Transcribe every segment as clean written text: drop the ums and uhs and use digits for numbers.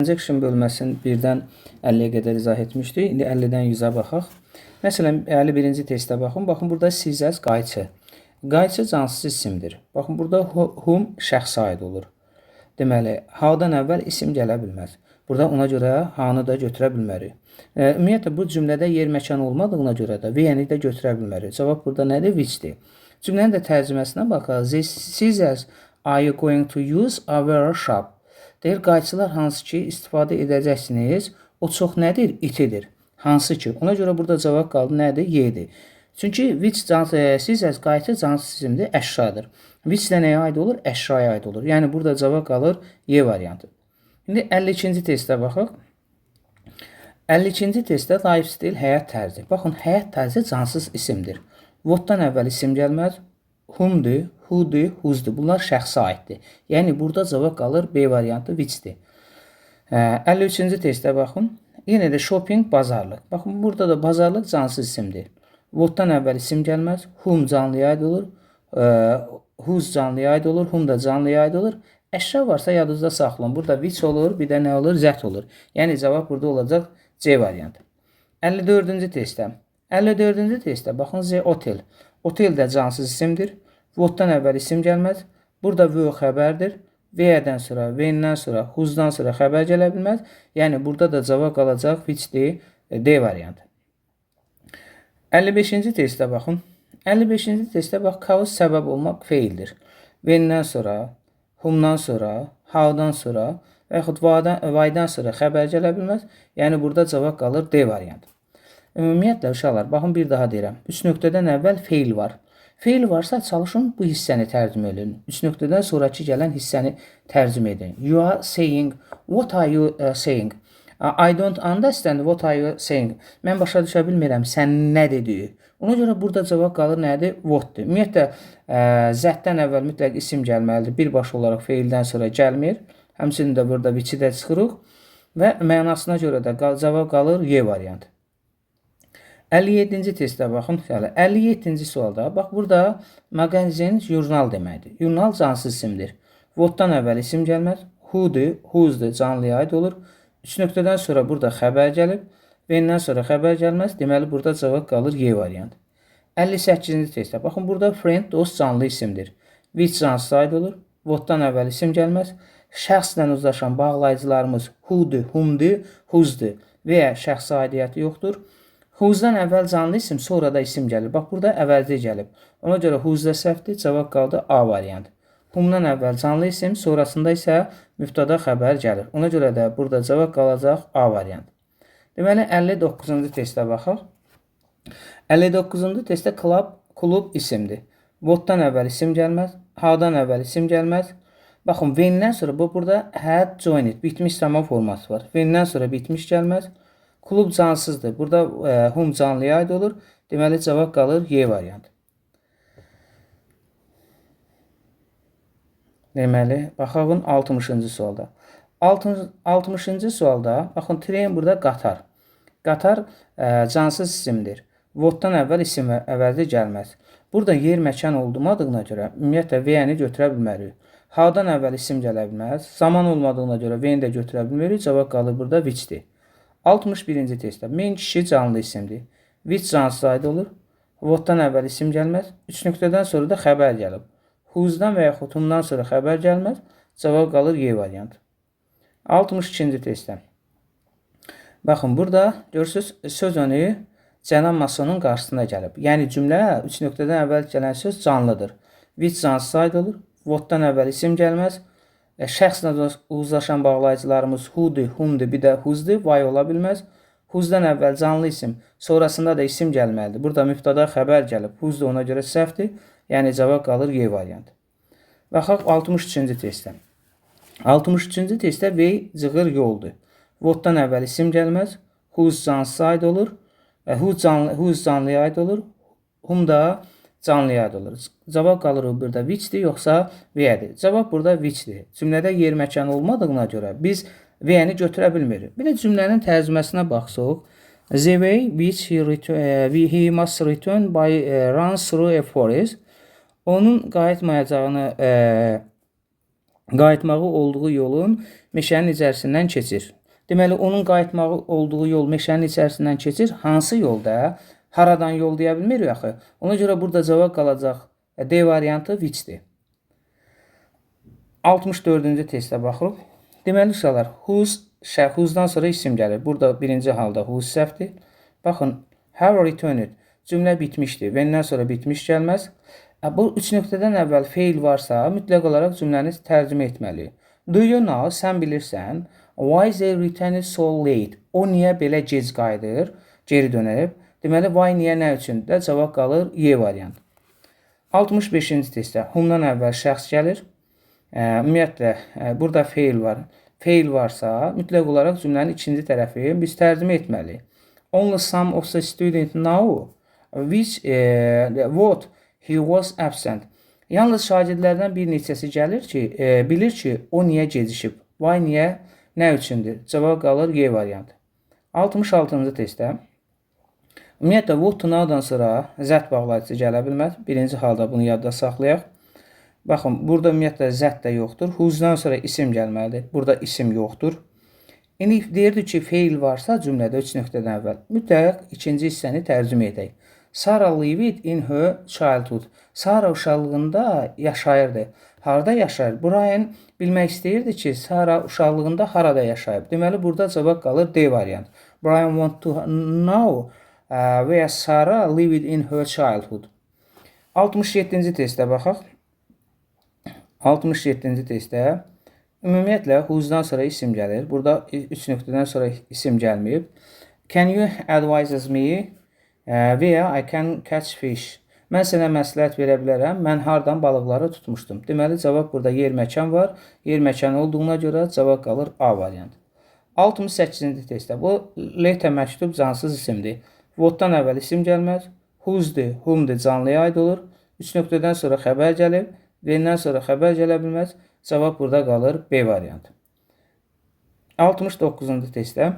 Transaction bölməsini 1-dən 50-yə qədər izah etmişdik. İndi 50-dən 100-ə baxaq. Məsələn, 51-ci testə baxın. Baxın, burada siz as qayçı. Qayçı cansız isimdir. Baxın, burada whom şəxsə aid olur. Deməli, how-dan əvvəl isim gələ bilməz. Burada ona görə hanı da götürə bilmərik. Ümumiyyətlə, bu cümlədə yer məkan olmadığına görə də V-ni də götürə bilmərik. Cavab burada nədir? Whichdir. Cümlənin də tərcüməsinə baxaq. Siz as are you going to use our shop? Deyir, qayçılar hansı ki istifadə edəcəksiniz, o çox nədir? İtidir. Hansı ki? Ona görə burada cavab qaldı nədir? Y-dir. Çünki which siz as qayçı cansız isimdir, əşyadır. Which də nəyə aid olur? Əşyaya aid olur. Yəni, burada cavab qalır Y variantı. İndi 52-ci testə baxaq. 52-ci testdə lifestyle həyat tərzi. Baxın, həyat tərzi cansız isimdir. What-dan əvvəl isim gəlməz. Whom'dur, who'dur, whose-dur. Bunlar şəxsə aiddir. Yəni, burada cavab qalır B variantı which'dir. 53-cü testə baxın. Yenə də shopping, bazarlıq. Baxın, burada da bazarlıq cansız isimdir. What-dan əvvəl isim gəlməz. Whom canlıya aid olur. Whose canlıya aid olur. Whom da canlıya aid olur. Əşya varsa yadınızda saxlayın. Burada which olur, bir də nə olur? Zət olur. Yəni, cavab burada olacaq C variantı. 54-cü testə. 54-cü testə baxın, Z otel. Otel də cansız isimdir. What-dan əvvəl isim gəlməz. Burada V xəbərdir. V-dən sonra, V-dən sonra, whose-dan sonra xəbər gələ bilməz. Yəni, burada da cavab qalacaq which-dir, D variantı. 55-ci testə baxın. 55-ci testə bax, cause səbəb olmaq feildir. V-dən sonra, whom-dan sonra, how-dan sonra və yaxud why-dan sonra xəbər gələ bilməz. Yəni, burada cavab qalır D variantı. Ümumiyyətlə, uşaqlar, baxın, bir daha deyirəm. 3 nöqtədən əvvəl feil var. Feil varsa, çalışın bu hissəni tərcümə edin. 3 nöqtədən sonraki gələn hissəni tərcümə edin. You are saying, what are you saying? I don't understand what are you saying. Mən başa düşə bilmirəm, sən nə dediyi. Ona görə burada cavab qalır nədir? What'dir. Ümumiyyətlə, zətdən əvvəl mütləq isim gəlməlidir. Birbaşa olaraq feildən sonra gəlmir. Həmçinin də burada which-i də çıxırıq. Və mənasına görə də cavab qalır Y variantı. 57-ci testə baxın. 57-ci sualda. Bax, burada mağazin jurnal deməkdir. Jurnal cansız isimdir. What-dan əvvəl isim gəlməz. Who'dur, whose-dur, canlıya aid olur. 3 nöqtədən sonra burada xəbər gəlib. V-dən sonra xəbər gəlməz. Deməli, burada cavab qalır Y variantı. 58-ci testə. Baxın, burada friend, dost canlı isimdir. Which cansız aid olur. What-dan əvvəl isim gəlməz. Şəxslə uzlaşan bağlayıcılarımız who'dur, whom'dur, whose-dur və ya şəxsi aidiyyəti yoxdur. Whose-dan əvvəl canlı isim, sonra da isim gəlir. Bax, burada əvəzli gəlib. Ona görə whose-da səhvdir, cavab qaldı A variantı. Whom-dan əvvəl canlı isim, sonrasında isə mübtada xəbər gəlir. Ona görə də burada cavab qalacaq A variantı. Deməli, 59-cu testə baxaq. 59-cu testdə klub isimdir. What-dan əvvəl isim gəlməz, how-dan əvvəl isim gəlməz. Baxın, when-dən sonra burada had joined, bitmiş zaman forması var. When-dən sonra bitmiş gəlməz. Klub cansızdır. Burada whom canlıya aid olur. Deməli, cavab qalır Y variantı. Deməli, baxağın 60-cı sualda. 60-cı sualda, baxın, train burada qatar. Qatar cansız isimdir. What-dan əvvəl isim əvəzi gəlməz. Burada yer məkan olmadığına görə, ümumiyyətlə, V-ni götürə bilmərik. How-dan əvvəl isim gələ bilməz. Zaman olmadığına görə V-ni də götürə bilmərik. Cavab qalır burada which-dir. 61-ci testdə. Main kişi canlı isimdir. Which cansız aid olur. What-dan əvvəl isim gəlməz. 3 nöqtədən sonra da xəbər gəlib. Whose-dan və yaxud whom-dan sonra xəbər gəlməz. Cavab qalır Y variantı. 62-ci testdə. Baxın, burada görürsünüz, söz önü cənab Masonun qarşısına gəlib. Yəni, cümlə 3 nöqtədən əvvəl gələn söz canlıdır. Which cansız aid olur. What-dan əvvəl isim gəlməz. Şəxslə uzlaşan bağlayıcılarımız who'dur, whom'dur, bir də whose-dur, why ola bilməz. Whose-dan əvvəl canlı isim, sonrasında da isim gəlməlidir. Burada mübtada xəbər gəlib. Whose-dur, ona görə səhvdir. Yəni, cavab qalır Y variantı. Baxaq 63-cü testdə. 63-cü testdə V cığır yoldur. What-dan əvvəl isim gəlməz. Whose cansız aid olur. Whose canlıya aid olur. Whom da canlıya aid olur. Cavab qalır burada which-dir, yoxsa V-dir. Cavab burada which-dir. Cümlədə yer məkanı olmadığına görə biz V-ni götürə bilmirik. Bir də cümlənin tərcüməsinə baxsaq. The way which he must return by runs through a forest. Onun qayıtmayacağını qayıtmağı olduğu yolun meşənin içərisindən keçir. Deməli, onun qayıtmağı olduğu yol meşənin içərisindən keçir. Hansı yolda? Haradan yol deyə bilmirik axı. Ona görə burada cavab qalacaq D variantı which-dir. 64-cü testə baxırıq. Deməli, uşaqlar, whose-dan sonra isim gəlir. Burada birinci halda whose səhvdir. Baxın, have returned. Cümlə bitmişdir. When-dən sonra bitmiş gəlməz. Bu üç nöqtədən əvvəl feil varsa, mütləq olaraq cümləni tərcümə etməli. Do you know, sən bilirsən, why they returned so late? O niyə belə gec qayıdır, geri dönərib? Deməli, why niyə, nə üçün də cavab qalır Y variantı. 65-ci testdə whom-dan əvvəl şəxs gəlir. Ümumiyyətlə, burada feil var. Feil varsa, mütləq olaraq cümlənin ikinci tərəfi biz tərcümə etməliyik. Only some of the students know which what he was absent. Yalnız şagirdlərdən bir neçəsi gəlir ki, bilir ki, o niyə gecişib. Why niyə, nə üçündür? Cavab qalır Y variantı. 66-cı testdə ümumiyyətlə, what to now-dan sonra zət bağlayıcısı gələ bilməz. Birinci halda bunu yadda saxlayaq. Baxın, burada ümumiyyətlə zət də yoxdur. Whose-dan sonra isim gəlməlidir. Burada isim yoxdur. İndi deyirdi ki, feil varsa cümlədə 3 nöqtədən əvvəl mütləq ikinci hissəni tərcümə edək. Sarah lived in her childhood. Sarah uşaqlığında yaşayırdı. Harada yaşayır? Brian bilmək istəyirdi ki, Sarah uşaqlığında harada yaşayıb. Deməli, burada cavab qalır D variantı. Brian want to know where Sarah lived in her childhood. 67-ci testə baxaq. 67-ci testdə ümumiyyətlə whose-dan sonra isim gəlir. Burada 3 nöqtədən sonra isim gəlməyib. Can you advise me where I can catch fish? Mən sənə məsləhət verə bilərəm. Mən hardan balıqları tutmuşdum. Deməli, cavab burada yer məkan var. Yer məkan olduğuna görə cavab qalır A variantı. 68-ci testdə bu later məktub cansız isimdir. What-dan əvvəl isim gəlməz. Whose-dir, whom-dir canlıya aid olur. 3 nöqtədən sonra xəbər gəlib. When-dən sonra xəbər gələ bilməz. Cavab burada qalır B variantı. 69-cu testdə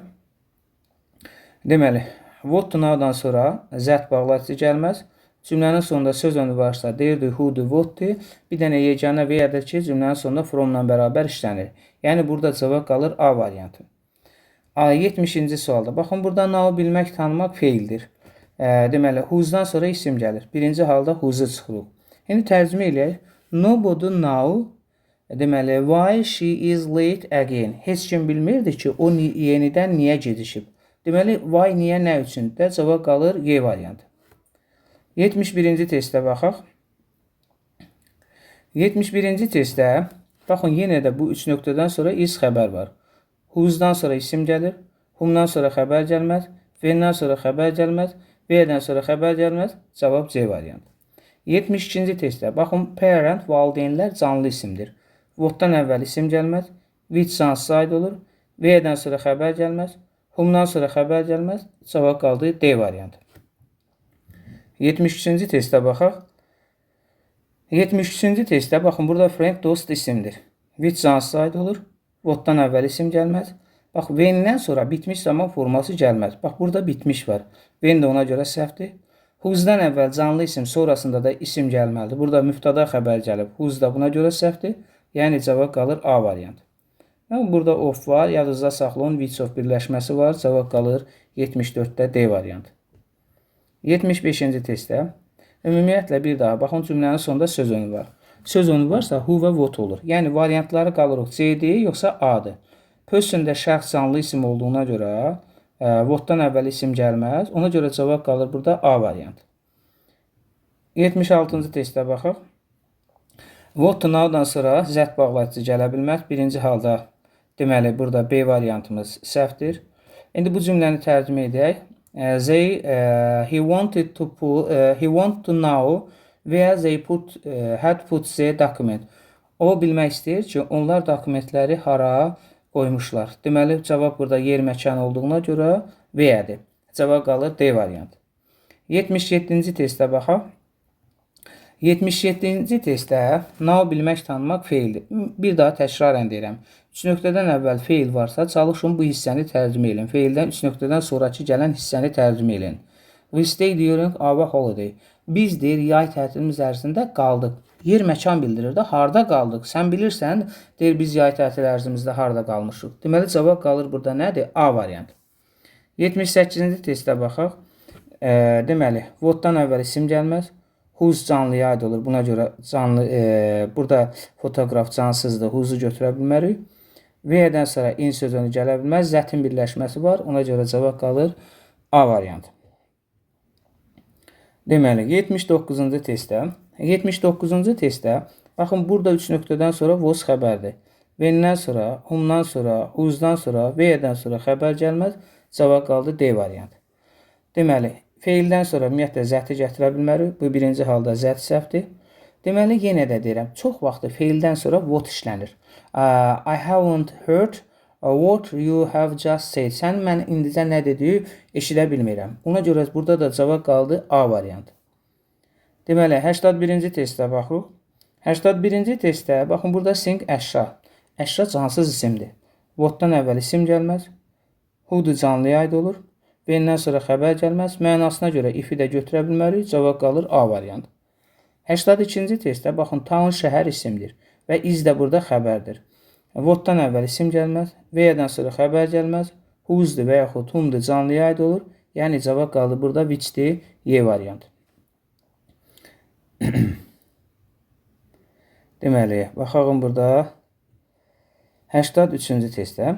deməli, what to now-dan sonra zət bağlayıcısı gəlməz. Cümlənin sonunda söz önü varsa, deyirdi, who-dur, what-dir. Bir dənə yeganə where-dir ki, cümlənin sonunda from-la bərabər işlənir. Yəni, burada cavab qalır A variantı. 70-ci sualda. Baxın, burada now bilmək, tanımaq feildir. Deməli, whose-dan sonra isim gəlir. Birinci halda whose-ı çıxırıq. İndi tərcümə eləyək. Nobody know, deməli, why she is late again. Heç kim bilmirdi ki, o yenidən niyə gedişib. Deməli, why, niyə, nə üçün də cavab qalır Y variantı. 71-ci testdə baxaq. 71-ci testdə, baxın, yenə də bu 3 nöqtədən sonra is xəbər var. Whose-dan sonra isim gəlir. Whom-dan sonra xəbər gəlməz. When-dən sonra xəbər gəlməz. Where-dən sonra xəbər gəlməz. Cavab C variantı. 72-ci testdə, baxın, parent, valideynlər canlı isimdir. What-dan əvvəl isim gəlməz. Which cansız aid olur. Where-dən sonra xəbər gəlməz. Whom-dan sonra xəbər gəlməz. Cavab qaldı D variantı. 73-cü testdə baxaq. 73-cü testdə, baxın, burada friend, dost isimdir. Which cansız aid olur. What-dan əvvəl isim gəlməz. Bax, when-dən sonra bitmiş zaman forması gəlməz. Bax, burada bitmiş var. When də ona görə səhvdir. Whose-dan əvvəl canlı isim, sonrasında da isim gəlməlidir. Burada mübtada xəbər gəlib. Whose da buna görə səhvdir. Yəni, cavab qalır A variantı. Burada of var. Yadınızda saxlayın. Which of birləşməsi var. Cavab qalır 74-də D variantı. 75-ci testdə. Ümumiyyətlə, bir daha. Baxın, cümlənin sonunda söz önü var. Söz önü varsa, who və what olur. Yəni, variantları qalırıq. C-dir, yoxsa A-dır. Person-də şəxs canlı isim olduğuna görə what-dan əvvəl isim gəlməz. Ona görə cavab qalır burada A variantı. 76-cı testdə baxaq. What to now-dan sonra zət bağlayıcısı gələ bilməz. Birinci halda, deməli, burada B variantımız səhvdir. İndi bu cümləni tərcümə edək. He wanted to know where they had put the document. O bilmək istəyir ki, onlar dokumentləri hara qoymuşlar. Deməli, cavab burada yer məkan olduğuna görə where-dir. Cavab qalır D variantı. 77-ci testdə baxaq. 77-ci testdə now bilmək, tanımaq feildir. Bir daha təkrarən deyirəm. 3 nöqtədən əvvəl feil varsa, çalışın bu hissəni tərcümə edin. Feildən 3 nöqtədən sonraki gələn hissəni tərcümə edin. We stay during our holiday. Biz deyir, yay tətilimiz ərzində qaldıq. Yer məkan bildirir də, harda qaldıq? Sən bilirsən, deyir biz yay tətil ərzimizdə harda qalmışıq. Deməli cavab qalır burada nədir? A variantı. 78-ci testə baxaq. Deməli, whatdan əvvəl isim gəlməz. Whose canlıya aid olur. Buna görə canlı burada fotoqraf cansızdır. Whose'u götürə bilmərik. V-dən sonra in sözünü gələ bilməz. Zətin birləşməsi var. Ona görə cavab qalır A variantı. Deməli, 79-cu testdə. 79-cu testdə, baxın, burada 3 nöqtədən sonra was xəbərdir. When-dən sonra, whom-dan sonra, whose-dan sonra, where-dən sonra xəbər gəlməz. Cavab qaldı D variantı. Deməli, feildən sonra ümumiyyətlə zəti gətirə bilmərik. Bu birinci halda zət səhvdir. Deməli, yenə də deyirəm, çox vaxtı feildən sonra what işlənir. I haven't heard what you have just said. Sən mən indicə nə dediyi eşidə bilmirəm. Ona görə burada da cavab qaldı A variantı. Deməli, 81-ci testə baxırıq. 81-ci testdə, baxın, burada sing əşya. Əşya cansız isimdir. Whatdan əvvəl isim gəlməz. Who-dur canlıya aid olur. When-dən sonra xəbər gəlməz. Mənasına görə if-i də götürə bilmərik. Cavab qalır A variantı. 82-ci testdə, baxın, town şəhər isimdir. Və is də burada xəbərdir. Whatdan əvvəl isim gəlməz. Where-dən sonra xəbər gəlməz. Whose-dur və yaxud whom-dur canlıya aid olur. Yəni cavab qaldı burada which-dir, Y variantı. Deməli, baxalım burada 83-cü testdə.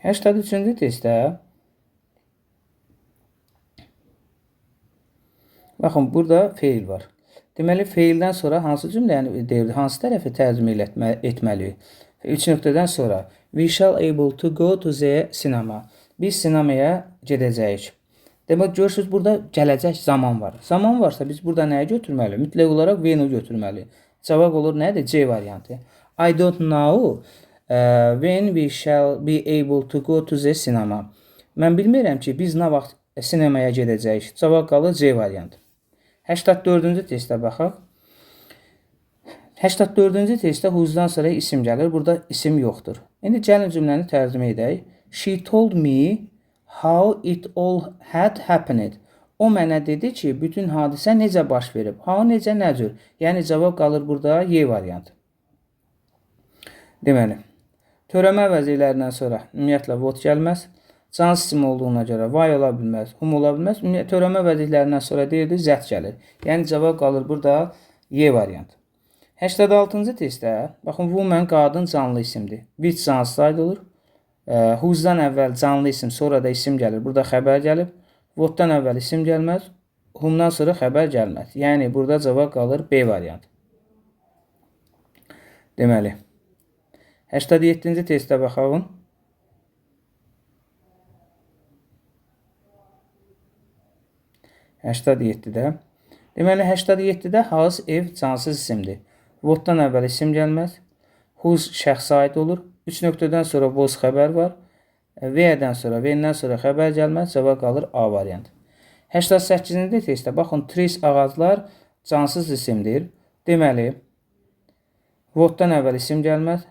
83-cü testdə baxın, burada feil var. Deməli, feildən sonra hansı cümləni deyirdi, hansı tərəfi tərcümə etməliyik? 3 nöqtədən sonra we shall able to go to the cinema. Biz sinemaya gedəcəyik. Demək, görürsünüz, burada gələcək zaman var. Zaman varsa biz burada nəyə götürməliyik? Mütləq olaraq when-u götürməliyik. Cavab olur nədir? C variantı. I don't know when we shall be able to go to the cinema. Mən bilmirəm ki, biz nə vaxt sinemaya gedəcəyik. Cavab qalır C variantı. 84-cü testə baxaq. 84-cü testdə whose-dan sonra isim gəlir. Burada isim yoxdur. İndi gəlin cümləni tərcümə edək. She told me how it all had happened. O mənə dedi ki, bütün hadisə necə baş verib. How necə, nə cür? Yəni cavab qalır burada Y variantı. Deməli, törəmə vəzirlərindən sonra ümumiyyətlə what gəlməz. Cans isim olduğuna görə why ola bilməz, whom ola bilməz. Törəmə vəzirlərindən sonra deyirdi zət gəlir. Yəni cavab qalır burada Y variantı. 86-cı testdə, baxın, woman qadın canlı isimdir. Which cansız aid olur. Whose-dan əvvəl canlı isim, sonra da isim gəlir. Burada xəbər gəlib. What-dan əvvəl isim gəlməz. Whom-dan sonra xəbər gəlməz. Yəni, burada cavab qalır B variantı. Deməli, 87-ci testə baxalım. 87-də. Deməli, 87-də has ev cansız isimdir. What-dan əvvəl isim gəlməz. Whose şəxsə aid olur. 3 nöqtədən sonra was xəbər var. V-dən sonra, V-dən sonra xəbər gəlməz. Cavab qalır A variantı. 88-ci testdə, baxın, trees ağaclar cansız isimdir. Deməli, what-dan əvvəl isim gəlməz.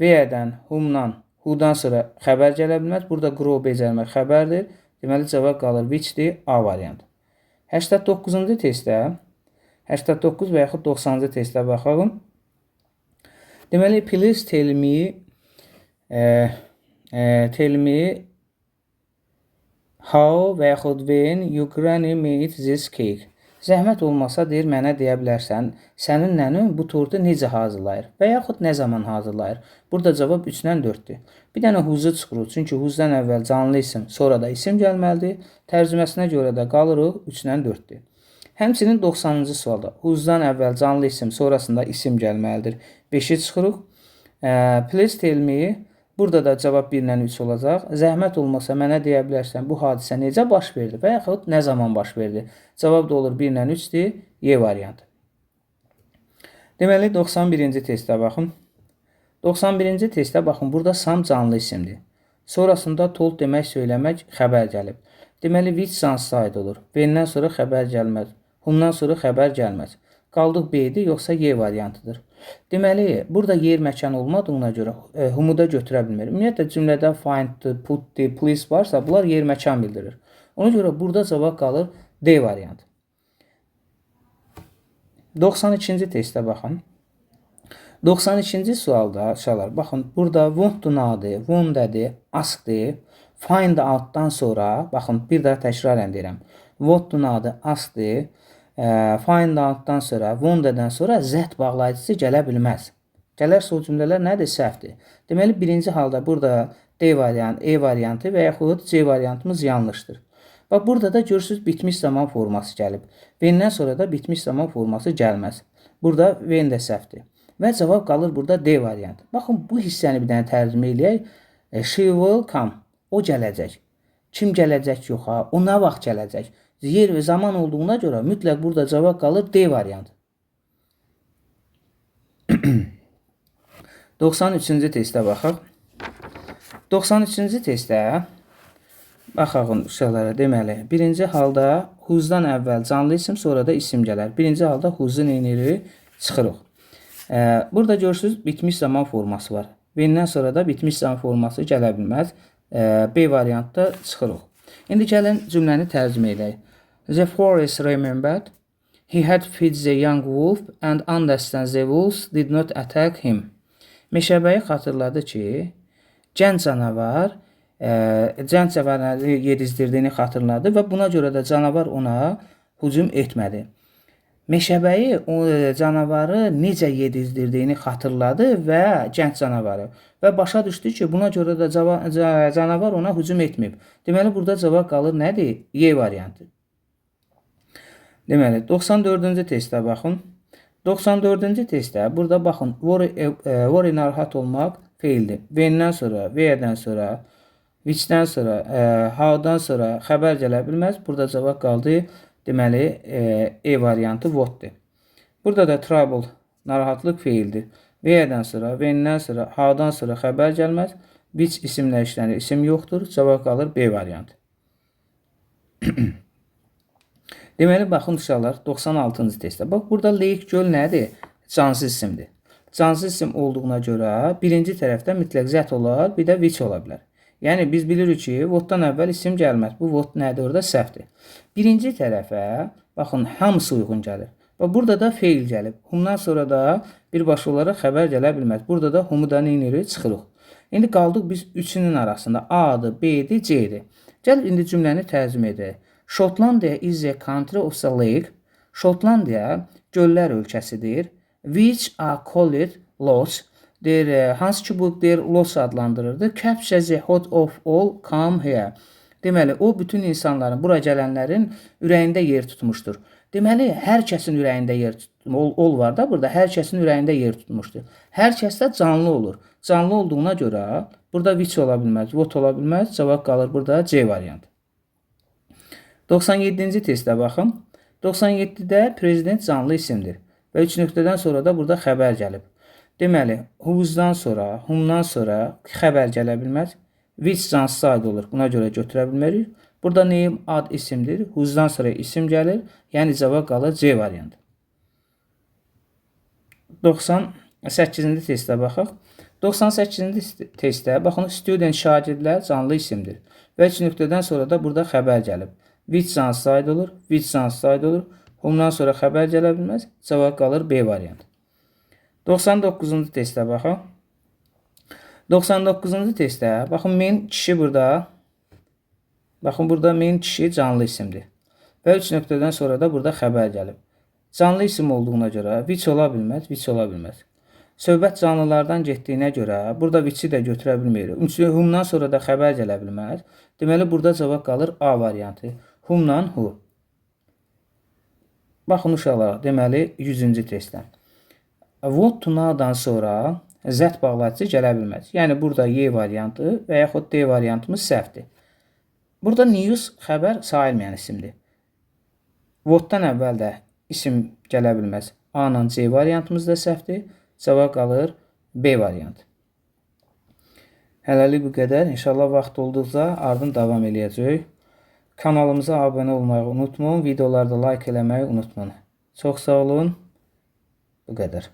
V-dən, whom-dan, who-dan sonra xəbər gələ bilməz. Burada grow becərmək xəbərdir. Deməli, cavab qalır which-dir, A variantı. 89-cu testdə, 89 və yaxud 90-cı testdə baxalım. Deməli, please tell me how və yaxud when you granny made this cake. Zəhmət olmasa deyir, mənə deyə bilərsən, sənin nənən bu tortu necə hazırlayır və yaxud nə zaman hazırlayır. Burada cavab 3-dən 4-dür. Bir dənə who's-u çıxırıq, çünki who's-dan əvvəl canlı isim, sonra da isim gəlməlidir. Tərcüməsinə görə də qalırıq 3-dən 4-dür. Həmçinin 90-cı sualda who's-dan əvvəl canlı isim, sonrasında isim gəlməlidir. 5-i çıxırıq. Please tell me, burada da cavab 1-dən 3 olacaq. Zəhmət olmasa mənə deyə bilərsən, bu hadisə necə baş verdi və yaxud nə zaman baş verdi. Cavab da olur 1-dən 3-dür, Y variantı. Deməli, 91-ci testə baxın. 91-ci testdə baxın, burada sam canlı isimdir. Sonrasında told demək, söyləmək, xəbər gəlib. Deməli, which cansız aid olur. When-dən sonra xəbər gəlməz. Whom-dan sonra xəbər gəlməz. Qaldıq B-dir, yoxsa Y variantıdır. Deməli, burada yer məkan olmadığına görə whom-u da götürə bilmir. Ümumiyyətlə, cümlədə find, put, please varsa, bunlar yer məkan bildirir. Ona görə burada cavab qalır D variantı. 92-ci testə baxın. 92-ci sualda uşaqlar, baxın, burada want to know-dur, wonder-dir, ask-dir. Find out-dan sonra, baxın, bir daha təkrarən deyirəm. Want to know-dur, ask-dir. Find out-dan sonra, wonder-dan sonra zət bağlayıcısı gələ bilməz. Gələrsə o cümlələr nədir? Səhvdir. Deməli, birinci halda burada D variantı, E variantı və yaxud C variantımız yanlışdır. Bax, burada da görürsünüz bitmiş zaman forması gəlib. When-dən sonra da bitmiş zaman forması gəlməz. Burada when də səhvdir. Və cavab qalır burada D variantı. Baxın, bu hissəni bir dənə tərcümə eləyək. She will come. O gələcək. Kim gələcək yox ha? O nə vaxt gələcək? Yer və zaman olduğuna görə mütləq burada cavab qalır D variantı. 93-cü testə baxaq. 93-cü testə baxaq uşaqlara, deməli, birinci halda whose-dan əvvəl canlı isim, sonra da isim gələr. Birinci halda whose-u neynirik? Çıxırıq. Burada görürsünüz, bitmiş zaman forması var. When-dən sonra da bitmiş zaman forması gələ bilməz. B variantda çıxırıq. İndi gəlin cümləni tərcümə edək. The forest remembered. He had fed the young wolf and understand the wolves did not attack him. Meşəbəyi xatırladı ki, gənc canavarı yedizdirdiyini xatırladı və buna görə də canavar ona hücum etmədi. Meşəbəyi o canavarı necə yedizdirdiyini xatırladı və gənc canavarı və başa düşdü ki, buna görə də canavar ona hücum etməyib. Deməli, burada cavab qalır nədir? Y variantı. Deməli, 94-cü testə baxın. 94-cü testdə burada baxın, worry narahat olmaq feildir. When-dən sonra, where-dən sonra, which-dən sonra, how-dan sonra xəbər gələ bilməz. Burada cavab qaldı. Deməli, E variantı what-dir. Burada da trouble, narahatlıq feildir. Where-dən sonra, when-dən sonra, how-dan sonra xəbər gəlməz. Which isimlə işlənir, isim yoxdur. Cavab qalır B variantı. Deməli, baxın uşaqlar, 96-cı testdə. Bax, burada lake göl nədir? Cansız isimdir. Cansız isim olduğuna görə birinci tərəfdə mütləq zət olar, bir də which ola bilər. Yəni, biz bilirik ki, what-dan əvvəl isim gəlməz. Bu what nədir? Orada səhvdir. Birinci tərəfə, baxın, hamısı uyğun gəlir. Bax, burada da feil gəlib. Humdan sonra da birbaşa olaraq xəbər gələ bilməz. Burada da humu da neynirik? Çıxırıq. İndi qaldıq biz üçünün arasında. A-dır, B-dir, C-dir. Gəl, indi cümləni tərcümə edək. Şotlandiya is a country of the lake. Şotlandiya göllər ölkəsidir. Which are called lochs. Hansı ki bu lochs adlandırırdı. Capture the heart of all come here. Deməli, o bütün insanların, bura gələnlərin ürəyində yer tutmuşdur. Deməli, hər kəsin ürəyində yer tutmuşdur. Ol var da burada, hər kəsin ürəyində yer tutmuşdur. Hər kəs də canlı olur. Canlı olduğuna görə burada which ola bilməz, what ola bilməz. Cavab qalır burada C variantı. 97-ci testə baxın. 97-də prezident canlı isimdir. Və 3 nöqtədən sonra da burada xəbər gəlib. Deməli, whose-dan sonra, whom-dan sonra xəbər gələ bilməz. Which cansız aid olur. Buna görə götürə bilmərik. Burada name ad isimdir. Whose-dan sonra isim gəlir. Yəni cavab qalır C variantı. 98-ci testə baxaq. 98-ci testdə baxın, student şagirdlər canlı isimdir. Və 3 nöqtədən sonra da burada xəbər gəlib. Which cansız aid olur. Which cansız aid olur. Whom-dan sonra xəbər gələ bilməz. Cavab qalır B variantı. 99-cu testə baxaq. 99-cu testdə baxın, men kişi burada. Baxın, burada men kişi canlı isimdir. Və 3 nöqtədən sonra da burada xəbər gəlib. Canlı isim olduğuna görə which ola bilməz, which ola bilməz. Söhbət canlılardan getdiyinə görə burada which-i də götürə bilməyirik. Whom-dan sonra da xəbər gələ bilməz. Deməli, burada cavab qalır A variantı. Whom-dan who. Baxın uşaqlar, deməli 100-cü testdən. What to know-dan sonra zət bağlayıcısı gələ bilməz. Yəni, burada Y variantı və yaxud D variantımız səhvdir. Burada news xəbər sayılmayan isimdir. What-dan əvvəl də isim gələ bilməz. A-nan C variantımız da səhvdir. Cavab qalır B variantı. Hələlik bu qədər. İnşallah vaxt olduqca ardın davam eləyəcək. Kanalımıza abunə olmağı unutmayın. Videolarda like eləməyi unutmayın. Çox sağ olun. Bu qədər.